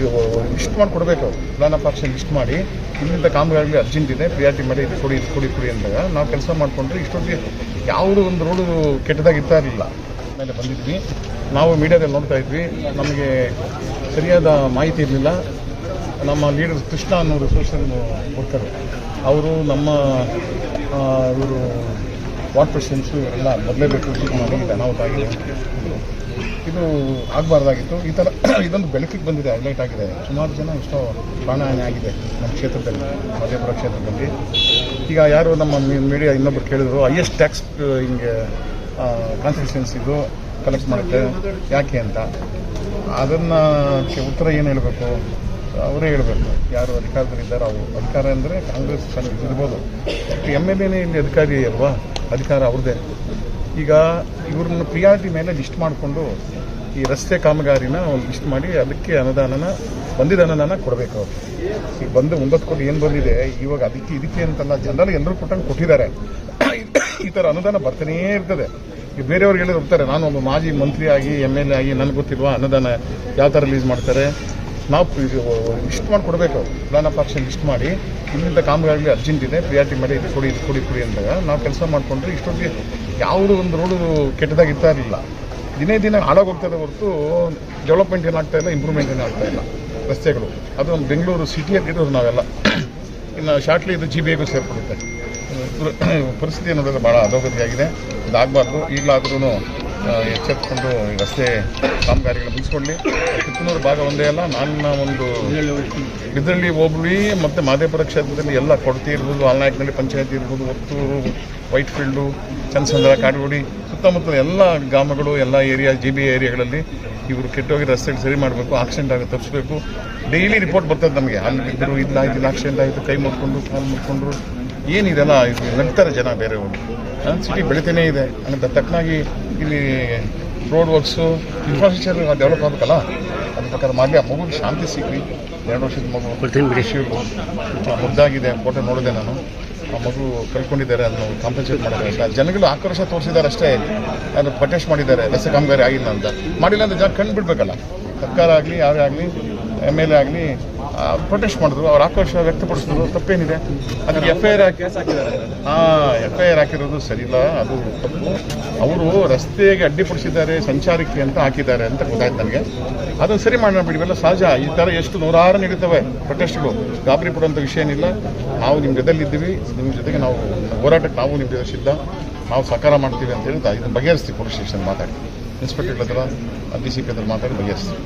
ಇದು ಲಿಸ್ಟ್ ಮಾಡಿ ಕೊಡಬೇಕು, ಪ್ಲಾನ್ ಆಫ್ ಆಕ್ಷನ್ ಲಿಸ್ಟ್ ಮಾಡಿ ಇಲ್ಲಿಂದ ಕಾಮಗಾರಿ ಅರ್ಜೆಂಟ್ ಇದೆ, ಪ್ರಿಯಾರಿಟಿ ಮಾಡಿ ಇದು ಕೊಡಿ ಅಂದಾಗ ನಾವು ಕೆಲಸ ಮಾಡಿಕೊಂಡ್ರೆ ಇಷ್ಟೊತ್ತಿಗೆ ಯಾವುದೂ ಒಂದು ರೋಡು ಕೆಟ್ಟದಾಗಿ ಇರ್ತಾ ಇರಲಿಲ್ಲ. ಮೇಲೆ ಬಂದಿದ್ವಿ, ನಾವು ಮೀಡಿಯಾದಲ್ಲಿ ನೋಡ್ತಾ ಇದ್ವಿ, ನಮಗೆ ಸರಿಯಾದ ಮಾಹಿತಿ ಇರಲಿಲ್ಲ. ನಮ್ಮ ಲೀಡರ್ ಕೃಷ್ಣ ಅನ್ನೋರು ಸೋಷಿಯಲ್ ವರ್ಕರು, ಅವರು ನಮ್ಮ ಇವರು ವಾರ್ಡ್ ಪ್ರೆಸಿಡೆಂಟ್ಸು ಎಲ್ಲ ಬದಲೇಬೇಕು ಮಾಡಿ ಅನಾಹುತ ಆಗಿದೆ, ಇದು ಆಗಬಾರ್ದಾಗಿತ್ತು. ಈ ಥರ ಇದೊಂದು ಬೆಳಕಿಗೆ ಬಂದಿದೆ, ಹೈಲೈಟ್ ಆಗಿದೆ. ಸುಮಾರು ಜನ ಎಷ್ಟೋ ಪ್ರಾಣಹಾನಿ ಆಗಿದೆ ನಮ್ಮ ಕ್ಷೇತ್ರದಲ್ಲಿ, ಮಧ್ಯಪುರ ಕ್ಷೇತ್ರದಲ್ಲಿ. ಈಗ ಯಾರು ನಮ್ಮ ಮೀಡಿಯಾ ಇನ್ನೊಬ್ರು ಕೇಳಿದ್ರು, ಹೈಯೆಸ್ಟ್ ಟ್ಯಾಕ್ಸ್ ಹಿಂಗೆ ಕಾನ್ಸ್ಟಿಟ್ಯೂನ್ಸಿದು ಕಲೆಕ್ಟ್ ಮಾಡುತ್ತೆ ಯಾಕೆ ಅಂತ. ಅದನ್ನು ಉತ್ತರ ಏನು ಹೇಳಬೇಕು, ಅವರೇ ಹೇಳಬೇಕು. ಯಾರು ಅಧಿಕಾರದಲ್ಲಿದ್ದಾರೆ ಅವರು. ಅಧಿಕಾರ ಅಂದರೆ ಕಾಂಗ್ರೆಸ್ ಇರ್ಬೋದು, MLA ಇಲ್ಲಿ ಅಧಿಕಾರಿ ಅಲ್ವಾ, ಅಧಿಕಾರ ಅವ್ರದ್ದೇ. ಈಗ ಇವ್ರನ್ನ ಪ್ರಿಯಾರಿಟಿ ಮೇಲೆ ಲಿಸ್ಟ್ ಮಾಡಿಕೊಂಡು ಈ ರಸ್ತೆ ಕಾಮಗಾರಿನ ಒಂದು ಲಿಸ್ಟ್ ಮಾಡಿ ಅದಕ್ಕೆ ಬಂದಿದ್ದ ಅನುದಾನ ಕೊಡಬೇಕು ಅವರು. ಈಗ ಬಂದು 9 ಕೋಟಿ ಏನು ಬಂದಿದೆ ಇವಾಗ, ಇದಕ್ಕೆ ಅಂತಲ್ಲ, ಜನರಲ್ಲಿ ಎಲ್ಲರೂ ಕೊಟ್ಟಿದ್ದಾರೆ. ಈ ಥರ ಅನುದಾನ ಬರ್ತಾನೇ ಇರ್ತದೆ. ಈಗ ಬೇರೆಯವ್ರಿಗೆ ಹೇಳಿದ್ರು ಬರ್ತಾರೆ, ನಾನು ಒಬ್ಬ ಮಾಜಿ ಮಂತ್ರಿ ಆಗಿ MLA ಆಗಿ ನನಗೆ ಗೊತ್ತಿಲ್ವಾ ಅನುದಾನ ಯಾವ ಥರ ರಿಲೀಸ್ ಮಾಡ್ತಾರೆ. ನಾವು ಲಿಸ್ಟ್ ಮಾಡಿ ಕೊಡಬೇಕು, ಪ್ಲಾನ್ ಆಫ್ ಆಕ್ಷನ್ ಲಿಸ್ಟ್ ಮಾಡಿ ಇಲ್ಲಿಂದ ಕಾಮಗಾರಿ ಅರ್ಜೆಂಟ್ ಇದೆ, ಪ್ರಿಯಾರಿಟಿ ಮಾಡಿ ಇದು ಕೊಡಿ ಅಂದಾಗ ನಾವು ಕೆಲಸ ಮಾಡಿಕೊಂಡ್ರೆ ಇಷ್ಟೊತ್ತಿಗೆ ಯಾವುದೂ ಒಂದು ರೋಡು ಕೆಟ್ಟದಾಗಿ ಇರ್ತಾ ಇರಲಿಲ್ಲ. ದಿನೇ ಹಾಳಾಗೋಗ್ತದೆ ಹೊರತು ಡೆವಲಪ್ಮೆಂಟ್ ಏನಾಗ್ತಾ ಇಲ್ಲ, ಇಂಪ್ರೂವ್ಮೆಂಟ್ ಏನಾಗ್ತಾ ಇಲ್ಲ ರಸ್ತೆಗಳು. ಅದು ಒಂದು ಬೆಂಗಳೂರು ಸಿಟಿಯಲ್ಲಿರೋದು ನಾವೆಲ್ಲ. ಇನ್ನು ಶಾರ್ಟ್ಲಿ ಇದು GBAಗೂ ಸೇರ್ಕೊಳ್ಳುತ್ತೆ. ಪರಿಸ್ಥಿತಿ ಅನ್ನೋದೆಲ್ಲ ಭಾಳ ಅಧೋಗತಿಯಾಗಿದೆ. ಇದಾಗಬಾರ್ದು. ಈಗಲಾದ್ರೂ ಎಚ್ಚೆತ್ತುಕೊಂಡು ರಸ್ತೆ ಕಾಮಗಾರಿಗಳು ಮುಗಿಸ್ಕೊಳ್ಳಿ. ಕಿತ್ತೂರು ಭಾಗ ಒಂದೇ ಅಲ್ಲ, ನನ್ನ ಒಂದು ಇದರಲ್ಲಿ ಹೋಬಳಿ ಮತ್ತು ಮಾದೇಪುರ ಕ್ಷೇತ್ರದಲ್ಲಿ ಎಲ್ಲ ಕೊಡತಿ ಇರ್ಬೋದು, ಆಲ್ನಾಯಕನಹಳ್ಳಿ ಪಂಚಾಯತಿ ಇರ್ಬೋದು, ಒತ್ತೂರು, ವೈಟ್ ಫೀಲ್ಡು, ಚನ್ನಸಂದ್ರ, ಕಾಡುಗೋಡಿ ಸುತ್ತಮುತ್ತಲ ಎಲ್ಲ ಗ್ರಾಮಗಳು, ಎಲ್ಲ ಏರಿಯಾ GBA ಏರಿಯಾಗಳಲ್ಲಿ ಇವರು ಕೆಟ್ಟೋಗಿ ರಸ್ತೆಗಳು ಸರಿ ಮಾಡಬೇಕು, ಆಕ್ಸಿಡೆಂಟ್ ಆಗಿ ತಪ್ಪಿಸ್ಬೇಕು. ಡೈಲಿ ರಿಪೋರ್ಟ್ ಬರ್ತದೆ ನಮಗೆ, ಅಲ್ಲಿ ಇದ್ದರು ಇಲ್ಲ ಆಕ್ಸಿಡೆಂಟ್ ಆಯಿತು, ಕೈ ಮುಟ್ಕೊಂಡು ಕಾಲು ಮುಟ್ಕೊಂಡ್ರು, ಏನಿದೆಲ್ಲ ಇದು ನಗ್ತಾರೆ ಜನ ಬೇರೆಯವರು. ಸಿಟಿ ಬೆಳಿತಾನೇ ಇದೆ. ಹಂಗಂತ ತಕ್ಕನಾಗಿ ಇಲ್ಲಿ ರೋಡ್ ವರ್ಕ್ಸು, ಇನ್ಫ್ರಾಸ್ಟ್ರಕ್ಚರ್ ಡೆವಲಪ್ ಆಗಬೇಕಲ್ಲ, ಅದ್ರ ಪ್ರಕಾರ ಮಾಡಲಿ. ಆ ಮಗುಗೆ ಶಾಂತಿ ಸಿಗಲಿ. 2 ವರ್ಷದ ಮಗು ಮುದ್ದಾಗಿದೆ, ಫೋಟೋ ನೋಡಿದೆ ನಾನು. ಆ ಮಗು ಕಳ್ಕೊಂಡಿದ್ದಾರೆ, ಅದನ್ನು ಕಾಂಪನ್ಸೇಟ್ ಮಾಡಿದ್ದಾರೆ. ಜನಗಳು ಆಕ್ರೋಶ ತೋರಿಸಿದ್ದಾರೆ ಅಷ್ಟೇ, ಅದು ಪ್ರೊಟೆಸ್ಟ್ ಮಾಡಿದ್ದಾರೆ, ರಸ್ತೆ ಕಾಮಗಾರಿ ಆಗಿಲ್ಲ ಅಂತ. ಮಾಡಿಲ್ಲ ಅಂತ ಜನ ಕಂಡು ಬಿಡಬೇಕಲ್ಲ. ಸರ್ಕಾರ ಆಗಲಿ, ಯಾರೇ ಆಗಲಿ, MLA ಆಗಲಿ ಪ್ರೊಟೆಸ್ಟ್ ಮಾಡಿದ್ರು, ಅವ್ರ ಆಕ್ರೋಶ ವ್ಯಕ್ತಪಡಿಸಿದ್ರು, ತಪ್ಪೇನಿದೆ. ಅದಕ್ಕೆ FIR ಹಾಕಿರೋದು ಸರಿ ಇಲ್ಲ, ಅದು ತಪ್ಪು. ಅವರು ರಸ್ತೆಗೆ ಅಡ್ಡಿಪಡಿಸಿದ್ದಾರೆ, ಸಂಚಾರಕ್ಕೆ ಅಂತ ಹಾಕಿದ್ದಾರೆ ಅಂತ ಗೊತ್ತಾಯ್ತು ನನಗೆ. ಅದನ್ನು ಸರಿ ಮಾಡೋಣ ಬಿಡಿ, ಇವೆಲ್ಲ ಸಹಜ. ಈ ಥರ ಎಷ್ಟು ನೂರಾರು ನಡೀತವೆ ಪ್ರೊಟೆಸ್ಟ್ಗಳು, ಗಾಬರಿ ಪಡುವಂಥ ವಿಷಯ ಏನಿಲ್ಲ. ನಾವು ನಿಮ್ಮ ಜೊತೆಲಿದ್ದೀವಿ, ನಿಮ್ಮ ಜೊತೆಗೆ ನಾವು ಹೋರಾಟಕ್ಕೆ ನಾವು ನಿಮ್ಮ ಜೊತೆ ಸಿದ್ಧ, ನಾವು ಸಹಕಾರ ಮಾಡ್ತೀವಿ ಅಂತ ಹೇಳಿ ಇದನ್ನು ಬಗೆಹರಿಸ್ತೀವಿ. ಪೊಲೀಸ್ ಸ್ಟೇಷನ್ ಮಾತಾಡಿ, ಇನ್ಸ್ಪೆಕ್ಟರ್ ಹತ್ರ, DCP ಹತ್ರ ಮಾತಾಡಿ ಬಗೆಹರಿಸ್ತೀವಿ.